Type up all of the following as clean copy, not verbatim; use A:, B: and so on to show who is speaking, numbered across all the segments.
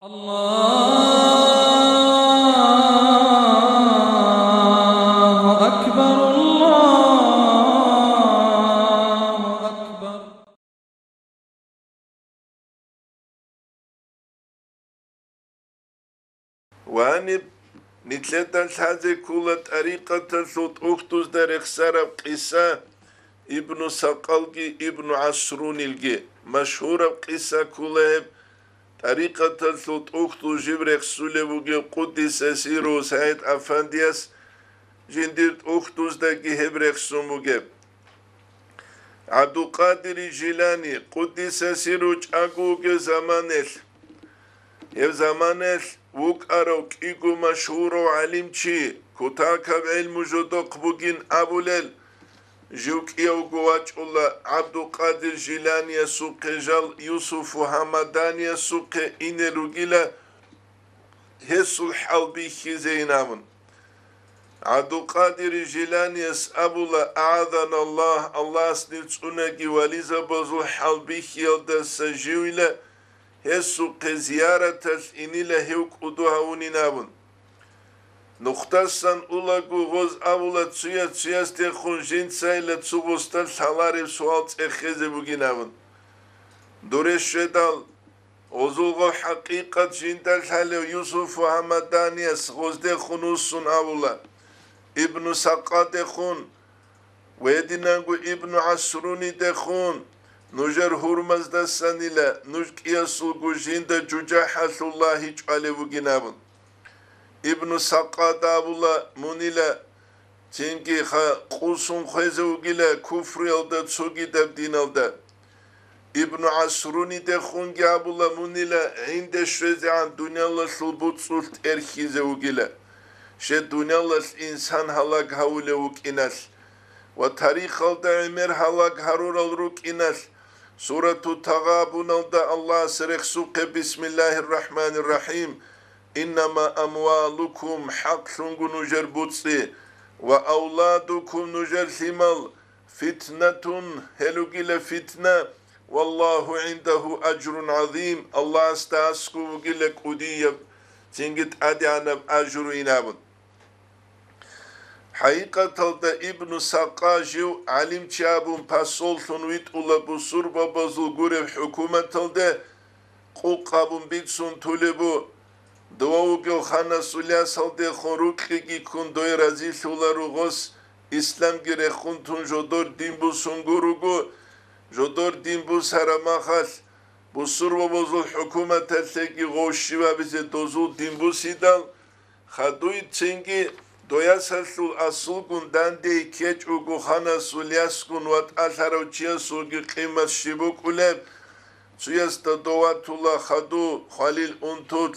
A: الله أكبر الله أكبر.
B: وانب نتلتا الحاجة كل طريقة صوت أختوز در اخسارب قصة ابن سقلقي ابن عشرون الجي مشهورة قصة كلها طريقة صوت أختو جبريخ سولبوغي قدس سيرو سعيد أفاندياس جنديرت أختوز داكي هبريخ سوموغي عبد القادر الجيلاني قدس سيرو جاكوغي زمانل يب زمانل وقارو كيغو مشهورو علمشي كتاكب علم جدوق بوغين أبولل جوك يوغواج الله عبد القادر جيلاني سوق جال يوسف حمداني سوق إنروغيلا هسو الحلبي خزينامن عبد القادر جيلاني أبولا أعاذنا الله سنلتونكي وليزا بزو الحلبي خيالدا سجيولا هسو زيارة إنيلا هيوك أدوها ونينامن نختسن أولاغو غوز أولا تسويا ستيخون جنسا إلا تسوغوستان سالاريب سوال تأخيزي بوغيناون دوريش شدال وزوغو حقيقة جندال حاليو يوسف وحمداني غوز ديخون أوسون أولا ابن سقا ديخون ويدينانغو ابن عشروني ديخون نجر هرمز دستان إلا نجك يسوغو جندا جوجا حث الله جعالي بوغيناون ابن سقا دابولا منيلا تنكي قوسون خيزوغيلا كفر يلدا تسوغي داب دين يلدا ابن عشروني دخون جابولا منيلا عند شوزي عن دنيا الله سلبوت سلط ارخيزوغيلا شد دنيا الله انسان هلاك هاولوك إناس وتاريخ يلدا عمر هلاك هارور الروك إناس سورة التغابن يلدا الله سرخ سوق بسم الله الرحمن الرحيم إنما أموالكم حق سنغو نجر بوتسي وأولادكم نجر ثمال فتنة هلوغيلا فتنة والله عنده أجر عظيم الله استاسكو وغيلا كودية تنجد أدعنا بأجر إنابن حقيقة تلتا ابن ساقاجيو علم تشابون باسول ثنويت أولا بصور ببازل غورب حكومة تلتا قوقابون بيتسون تولبو دووغو خانا سوليا سالدي خونروكيكي كون دوي رازي سولارو اسلام گيره خون تون جودور دينبو سونگوروغو جودور دينبو سرماخال بصور وبوزو حكومة تلتاكي غوشي وابزي دوزو دينبو سيدال خدوي تنگي دويا سلسل أصول كون داندي كيچ اوغو خانا سوليا سكون وات أثارو چيا سوغي قيمت شبو كولب سويستا دواتولا خدو خليل انتوت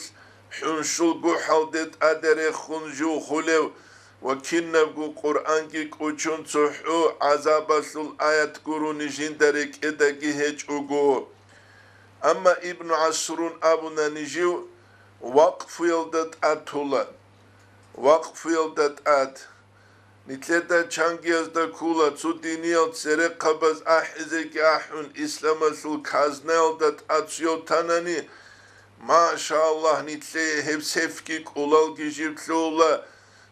B: حنشل قحل ديت أدري خنجو خلو وكنبقو قرآن كي كوچون تحو عذاب سل آيات قرون جندرك إداكي هج أغو أما ابن عشرون أبونا نجيو وقف يلدت أتولا وقف يلدت أت نتلتا چانگيز دا كولا تو دينيال تسرق قبز أحزك أحون إسلام سل كازنال دت أتسيو تاناني ما شاء الله نتلي هب سفكيك أولال جيب تلولا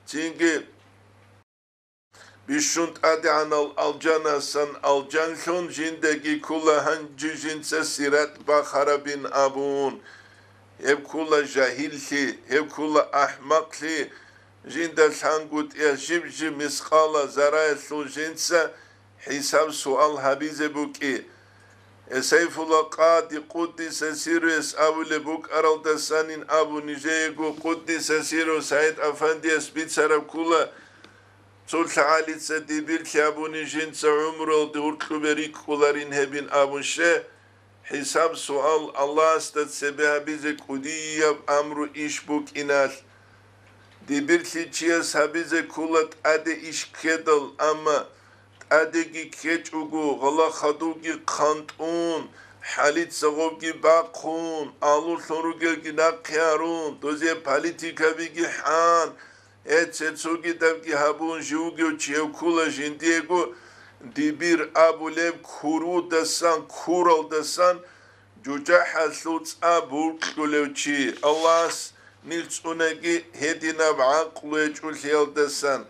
B: تينجي بيشونت أدي عن الجنة سن الجنة جندگي كلا هنجي جنسة سيرات بخربين أبون هب كلا جاهلتي هب كلا أحمقتي جندا سانقوت يجيب جي مسقالة زرايا سو جنسة حساب سؤال حبيزة بوكي سيف الله قادي قدس سيروس أبو لبوك أرال دسانين أبو نجيغو قدس سيرو سعيد أفانديس بيت سرب كولا تول تعالي تسديبيل أبو نجين عمر دور كبريك كولارين هبين أبو شه حساب سؤال الله استد سبها بيزك وديب أمرو إيش بوك إنال ديبيل تيجيس هبيزك كولات أدي إيش كدل أما أديكي كيچوغو غلا خدوغي قانتون حاليت سغوغي باقون آلور ثروغي ناقيارون دوزي پاليتيكا بيگي حان اتسوغي دابگي هابون جوغي وچيو كولا جنديگو ديبير أبو لب كورو دسان كورال دسان جوجا حلوت أبو كلوشي الله نيلس أنجي هدينا بعقل ويجول دسان